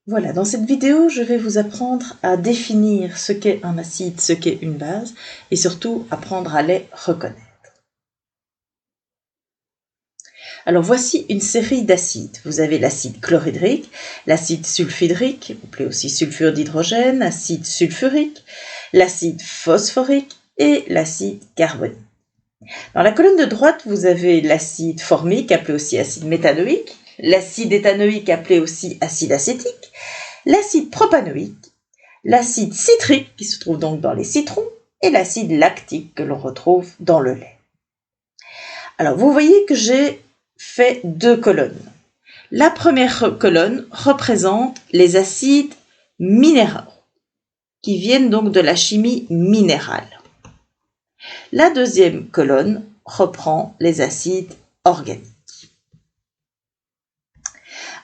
Voilà, dans cette vidéo, je vais vous apprendre à définir ce qu'est un acide, ce qu'est une base, et surtout apprendre à les reconnaître. Alors voici une série d'acides. Vous avez l'acide chlorhydrique, l'acide sulfhydrique, appelé aussi sulfure d'hydrogène, l'acide sulfurique, l'acide phosphorique et l'acide carbonique. Dans la colonne de droite, vous avez l'acide formique, appelé aussi acide méthanoïque, l'acide éthanoïque, appelé aussi acide acétique, l'acide propanoïque, l'acide citrique, qui se trouve donc dans les citrons, et l'acide lactique, que l'on retrouve dans le lait. Alors, vous voyez que j'ai fait deux colonnes. La première colonne représente les acides minéraux, qui viennent donc de la chimie minérale. La deuxième colonne reprend les acides organiques.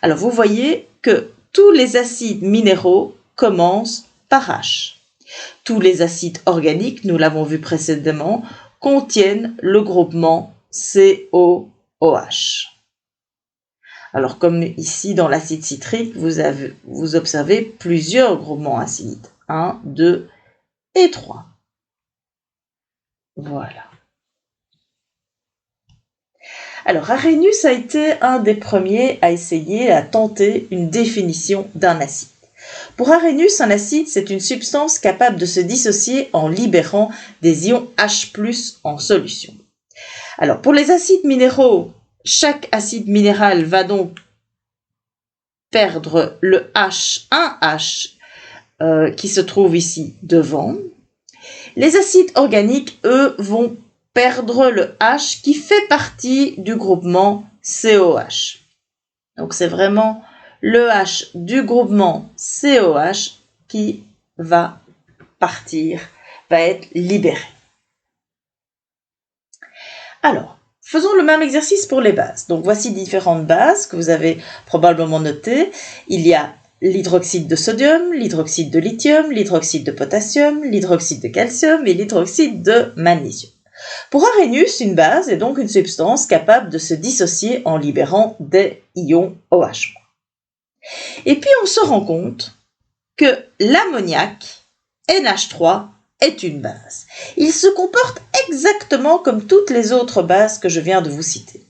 Alors, vous voyez que tous les acides minéraux commencent par H. Tous les acides organiques, nous l'avons vu précédemment, contiennent le groupement COOH. Alors, comme ici dans l'acide citrique, vous observez plusieurs groupements acides. 1, 2 et 3. Voilà. Alors, Arrhenius a été un des premiers à essayer, à tenter une définition d'un acide. Pour Arrhenius, un acide, c'est une substance capable de se dissocier en libérant des ions H+ en solution. Alors, pour les acides minéraux, chaque acide minéral va donc perdre le H, un H qui se trouve ici devant. Les acides organiques, eux, vont perdre le H qui fait partie du groupement COH. Donc, c'est vraiment le H du groupement COH qui va partir, va être libéré. Alors, faisons le même exercice pour les bases. Donc, voici différentes bases que vous avez probablement notées. Il y a l'hydroxyde de sodium, l'hydroxyde de lithium, l'hydroxyde de potassium, l'hydroxyde de calcium et l'hydroxyde de magnésium. Pour Arrhenius, une base est donc une substance capable de se dissocier en libérant des ions OH. Et puis on se rend compte que l'ammoniac, NH3, est une base. Il se comporte exactement comme toutes les autres bases que je viens de vous citer.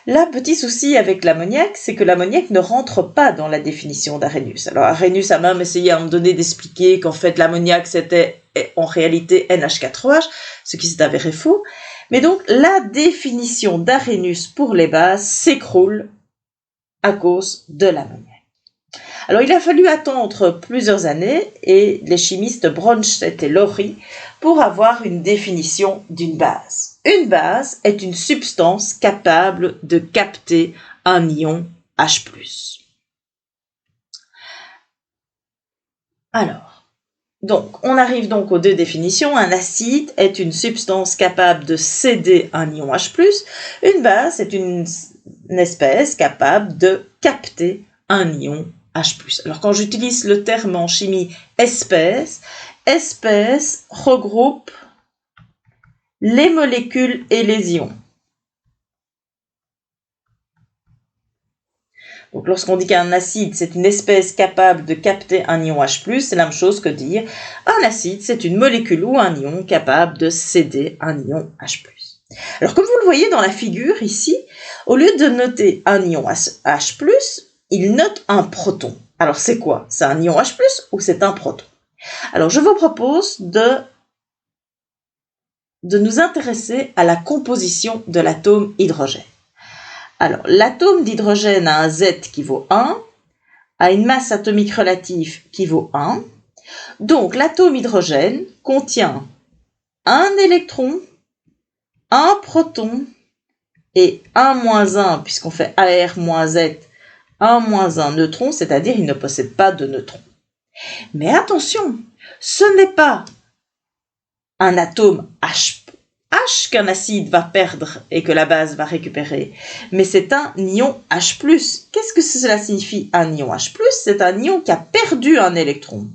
Là, petit souci avec l'ammoniac, c'est que l'ammoniac ne rentre pas dans la définition d'Arrhenius. Alors Arrhenius a même essayé à un moment donné d'expliquer qu'en fait l'ammoniac c'était en réalité NH4OH, ce qui s'est avéré faux. Mais donc la définition d'Arrhenius pour les bases s'écroule à cause de l'ammoniac. Alors il a fallu attendre plusieurs années et les chimistes Bronsted et Lowry pour avoir une définition d'une base. Une base est une substance capable de capter un ion H+. Alors, on arrive donc aux deux définitions. Un acide est une substance capable de céder un ion H+. Une base est une espèce capable de capter un ion H+. Alors quand j'utilise le terme en chimie espèce regroupe les molécules et les ions. Donc lorsqu'on dit qu'un acide c'est une espèce capable de capter un ion H+, c'est la même chose que dire un acide c'est une molécule ou un ion capable de céder un ion H+. Alors comme vous le voyez dans la figure ici, au lieu de noter un ion H+, il note un proton. Alors c'est quoi? C'est un ion H+, ou c'est un proton? Alors je vous propose de nous intéresser à la composition de l'atome hydrogène. Alors l'atome d'hydrogène a un Z qui vaut 1, a une masse atomique relative qui vaut 1. Donc l'atome hydrogène contient un électron, un proton et 1-1, puisqu'on fait AR-Z, 1-1 neutron, c'est-à-dire il ne possède pas de neutrons. Mais attention, ce n'est pas un atome H qu'un acide va perdre et que la base va récupérer, mais c'est un ion H+. Qu'est-ce que cela signifie un ion H+? C'est un ion qui a perdu un électron.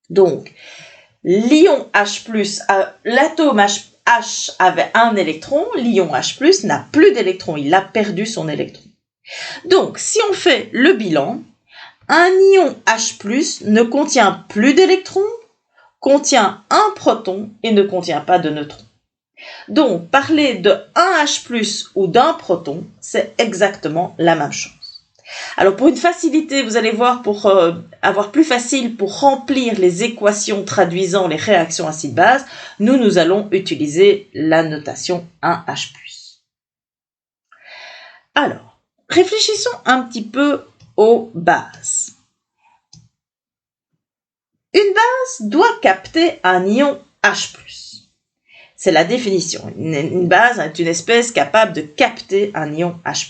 Donc, l'ion H+, l'atome H avait un électron, l'ion H+, n'a plus d'électron, il a perdu son électron. Donc, si on fait le bilan, Un ion H+ ne contient plus d'électrons, contient un proton et ne contient pas de neutrons. Donc, parler de un H+ ou d'un proton, c'est exactement la même chose. Alors, pour une facilité, vous allez voir, pour avoir plus facile pour remplir les équations traduisant les réactions acide-base, nous allons utiliser la notation 1H+. Alors, réfléchissons un petit peu aux bases. Une base doit capter un ion H+. C'est la définition. Une base est une espèce capable de capter un ion H+.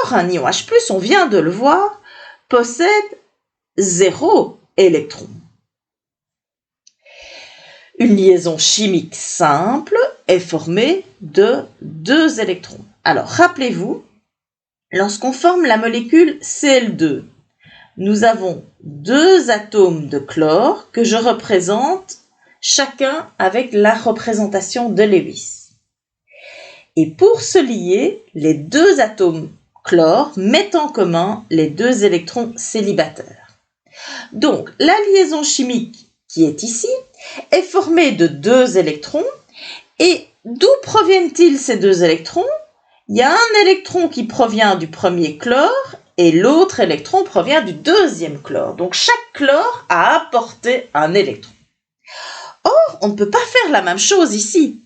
Or, un ion H+, on vient de le voir, possède 0 électron. Une liaison chimique simple est formée de 2 électrons. Alors, rappelez-vous, lorsqu'on forme la molécule Cl2, nous avons 2 atomes de chlore que je représente chacun avec la représentation de Lewis. Et pour se lier, les 2 atomes chlore mettent en commun les 2 électrons célibataires. Donc, la liaison chimique qui est ici est formée de 2 électrons. Et d'où proviennent-ils ces 2 électrons? Il y a un électron qui provient du premier chlore et l'autre électron provient du deuxième chlore. Donc, chaque chlore a apporté un électron. Or, on ne peut pas faire la même chose ici.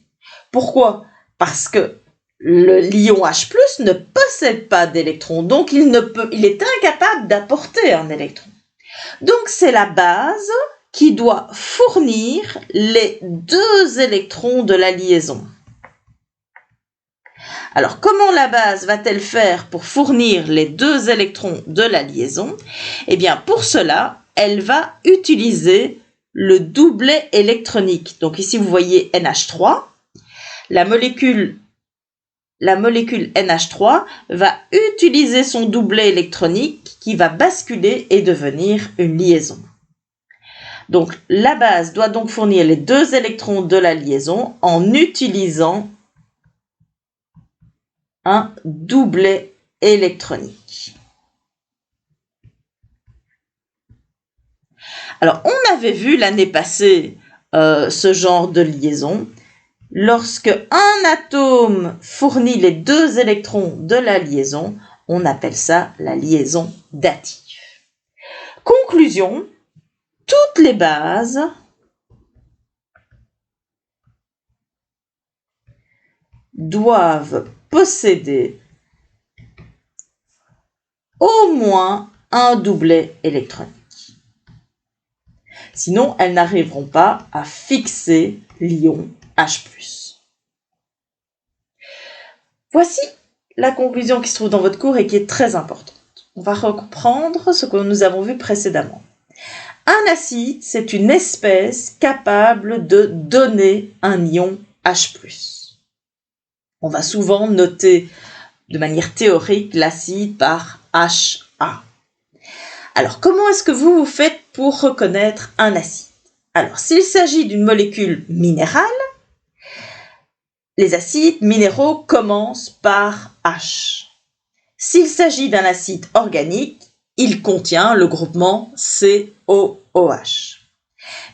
Pourquoi? Parce que l'ion H+ ne possède pas d'électrons, donc il est incapable d'apporter un électron. Donc c'est la base qui doit fournir les 2 électrons de la liaison. Alors comment la base va-t-elle faire pour fournir les 2 électrons de la liaison? Eh bien pour cela, elle va utiliser le doublet électronique. Donc ici vous voyez NH3, la molécule NH3 va utiliser son doublet électronique qui va basculer et devenir une liaison. Donc, la base doit donc fournir les 2 électrons de la liaison en utilisant un doublet électronique. Alors, on avait vu l'année passée ce genre de liaison. Lorsque un atome fournit les 2 électrons de la liaison, on appelle ça la liaison dative. Conclusion, toutes les bases doivent posséder au moins un doublet électronique. Sinon, elles n'arriveront pas à fixer l'ion H+. Voici la conclusion qui se trouve dans votre cours et qui est très importante. On va reprendre ce que nous avons vu précédemment. Un acide, c'est une espèce capable de donner un ion H+. On va souvent noter de manière théorique l'acide par HA. Alors, comment est-ce que vous faites pour reconnaître un acide? Alors, s'il s'agit d'une molécule minérale, les acides minéraux commencent par H. S'il s'agit d'un acide organique, il contient le groupement COOH.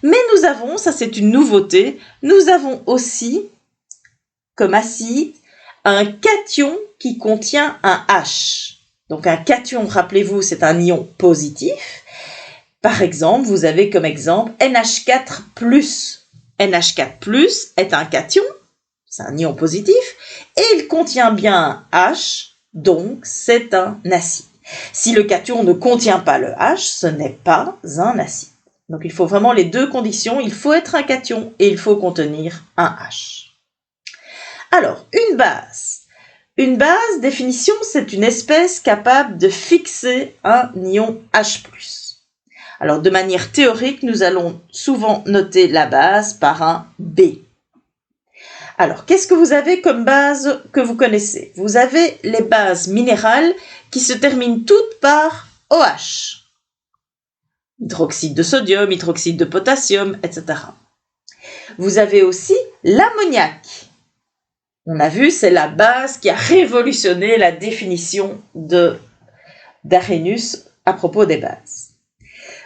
Mais nous avons, ça c'est une nouveauté, nous avons aussi comme acide un cation qui contient un H. Donc un cation, rappelez-vous, c'est un ion positif. Par exemple, vous avez comme exemple NH4+. NH4+ est un cation, c'est un ion positif, et il contient bien un H, donc c'est un acide. Si le cation ne contient pas le H, ce n'est pas un acide. Donc il faut vraiment les 2 conditions, il faut être un cation et il faut contenir un H. Alors, une base. Une base, définition, c'est une espèce capable de fixer un ion H+. Alors, de manière théorique, nous allons souvent noter la base par un B. Alors, qu'est-ce que vous avez comme base que vous connaissez? Vous avez les bases minérales qui se terminent toutes par OH. Hydroxyde de sodium, hydroxyde de potassium, etc. Vous avez aussi l'ammoniac. On a vu, c'est la base qui a révolutionné la définition d'Arrhenius à propos des bases.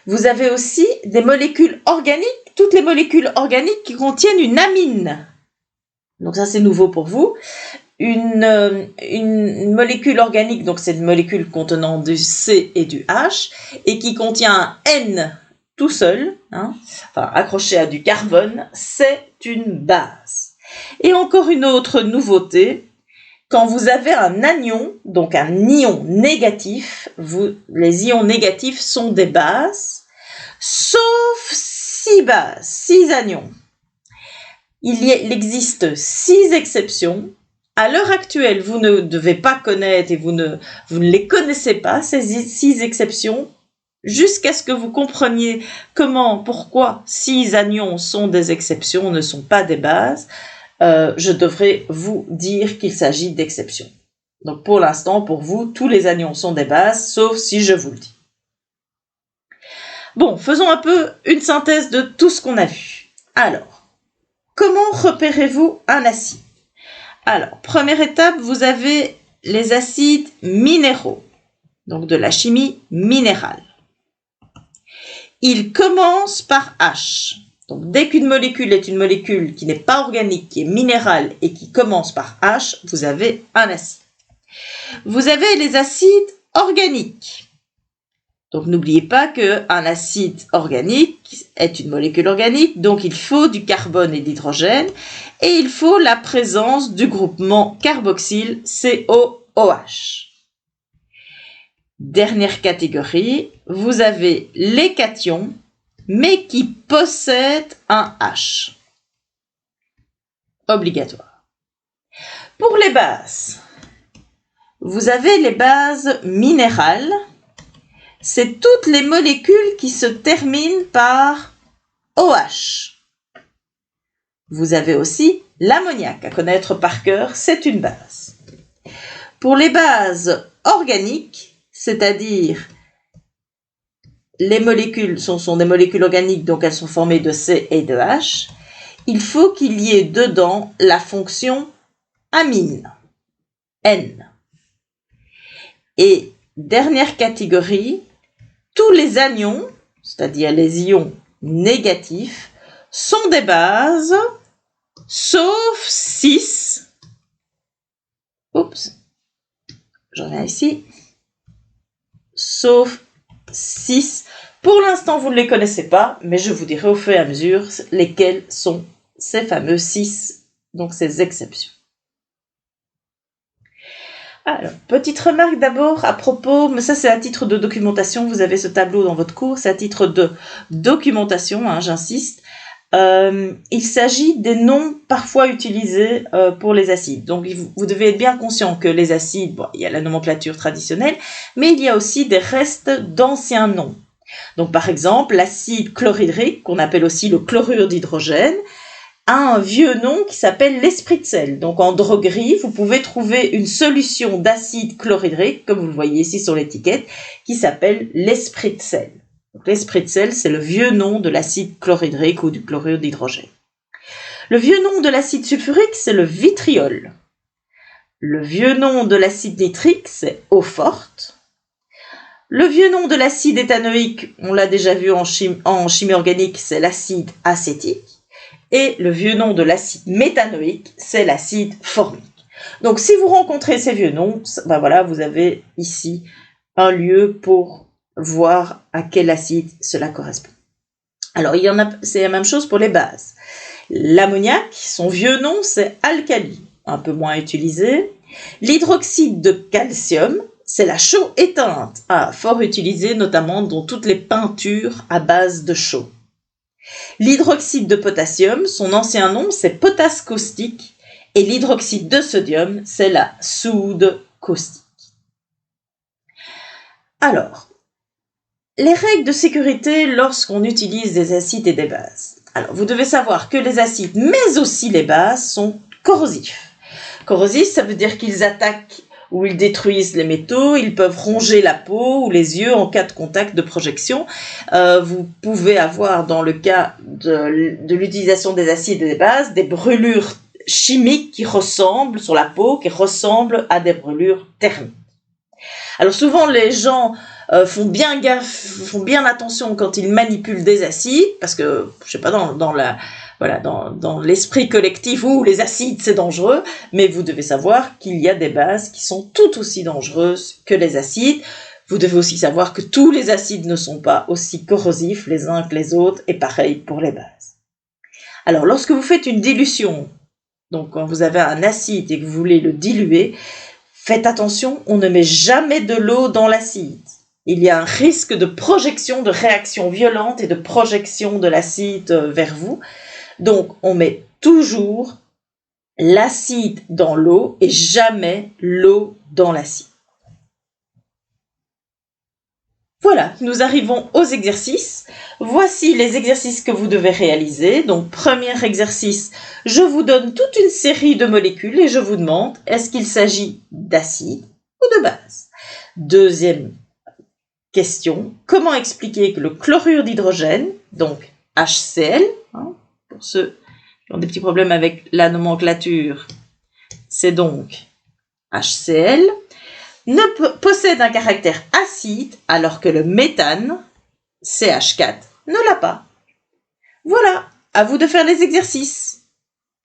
Vous avez aussi des molécules organiques, toutes les molécules organiques qui contiennent une amine. Donc ça, c'est nouveau pour vous. Une molécule organique, donc c'est une molécule contenant du C et du H, et qui contient un N tout seul, accroché à du carbone, c'est une base. Et encore une autre nouveauté, quand vous avez un anion, donc un ion négatif, les ions négatifs sont des bases, sauf 6 bases, 6 anions. Il existe 6 exceptions. À l'heure actuelle, vous ne devez pas connaître et vous ne les connaissez pas, ces 6 exceptions, jusqu'à ce que vous compreniez pourquoi 6 anions sont des exceptions, ne sont pas des bases. Je devrais vous dire qu'il s'agit d'exceptions. Donc pour l'instant, pour vous, tous les anions sont des bases, sauf si je vous le dis. Bon, faisons un peu une synthèse de tout ce qu'on a vu. Alors, comment repérez-vous un acide ? Alors, première étape, vous avez les acides minéraux, donc de la chimie minérale. Ils commencent par H. Donc, dès qu'une molécule est une molécule qui n'est pas organique, qui est minérale et qui commence par H, vous avez un acide. Vous avez les acides organiques. Donc, n'oubliez pas qu'un acide organique est une molécule organique, donc il faut du carbone et de l'hydrogène, et il faut la présence du groupement carboxyle COOH. Dernière catégorie, vous avez les cations, mais qui possèdent un H. Obligatoire. Pour les bases, vous avez les bases minérales. C'est toutes les molécules qui se terminent par OH. Vous avez aussi l'ammoniac à connaître par cœur, c'est une base. Pour les bases organiques, c'est-à-dire les molécules sont des molécules organiques, donc elles sont formées de C et de H, il faut qu'il y ait dedans la fonction amine, N. Et dernière catégorie, tous les anions, c'est-à-dire les ions négatifs, sont des bases, sauf 6. Oups, j'en ai ici. Sauf 6. Pour l'instant, vous ne les connaissez pas, mais je vous dirai au fur et à mesure lesquels sont ces fameux 6, donc ces exceptions. Alors, petite remarque d'abord à propos, mais ça c'est à titre de documentation, vous avez ce tableau dans votre cours, c'est à titre de documentation, j'insiste. Il s'agit des noms parfois utilisés pour les acides. Donc vous devez être bien conscient que les acides, il y a la nomenclature traditionnelle, mais il y a aussi des restes d'anciens noms. Donc par exemple, l'acide chlorhydrique, qu'on appelle aussi le chlorure d'hydrogène, a un vieux nom qui s'appelle l'esprit-de-sel. Donc en droguerie, vous pouvez trouver une solution d'acide chlorhydrique, comme vous le voyez ici sur l'étiquette, qui s'appelle l'esprit-de-sel. L'esprit-de-sel, c'est le vieux nom de l'acide chlorhydrique ou du chlorure d'hydrogène. Le vieux nom de l'acide sulfurique, c'est le vitriol. Le vieux nom de l'acide nitrique, c'est eau forte. Le vieux nom de l'acide éthanoïque, on l'a déjà vu en chimie organique, c'est l'acide acétique. Et le vieux nom de l'acide méthanoïque, c'est l'acide formique. Donc si vous rencontrez ces vieux noms, voilà, vous avez ici un lieu pour voir à quel acide cela correspond. Alors c'est la même chose pour les bases. L'ammoniac, son vieux nom, c'est alcali, un peu moins utilisé. L'hydroxyde de calcium, c'est la chaux éteinte, fort utilisée notamment dans toutes les peintures à base de chaux. L'hydroxyde de potassium, son ancien nom, c'est potasse caustique, et l'hydroxyde de sodium, c'est la soude caustique. Alors, les règles de sécurité lorsqu'on utilise des acides et des bases. Alors, vous devez savoir que les acides, mais aussi les bases, sont corrosifs. Corrosifs, ça veut dire qu'ils attaquent ou ils détruisent les métaux, ils peuvent ronger la peau ou les yeux en cas de contact de projection. Vous pouvez avoir, dans le cas de l'utilisation des acides et des bases, des brûlures chimiques qui ressemblent sur la peau, qui ressemblent à des brûlures thermiques. Alors souvent les gens font bien attention quand ils manipulent des acides, parce que, je sais pas, dans l'esprit collectif où les acides c'est dangereux, mais vous devez savoir qu'il y a des bases qui sont tout aussi dangereuses que les acides. Vous devez aussi savoir que tous les acides ne sont pas aussi corrosifs les uns que les autres, et pareil pour les bases. Alors, lorsque vous faites une dilution, donc quand vous avez un acide et que vous voulez le diluer, faites attention, on ne met jamais de l'eau dans l'acide. Il y a un risque de projection, de réaction violente et de projection de l'acide vers vous. Donc, on met toujours l'acide dans l'eau et jamais l'eau dans l'acide. Voilà, nous arrivons aux exercices. Voici les exercices que vous devez réaliser. Donc, premier exercice, je vous donne toute une série de molécules et je vous demande, est-ce qu'il s'agit d'acide ou de base? Deuxième question, comment expliquer que le chlorure d'hydrogène, donc HCl, pour ceux qui ont des petits problèmes avec la nomenclature, c'est donc HCl, ne possède un caractère acide alors que le méthane, CH4, ne l'a pas. Voilà, à vous de faire les exercices.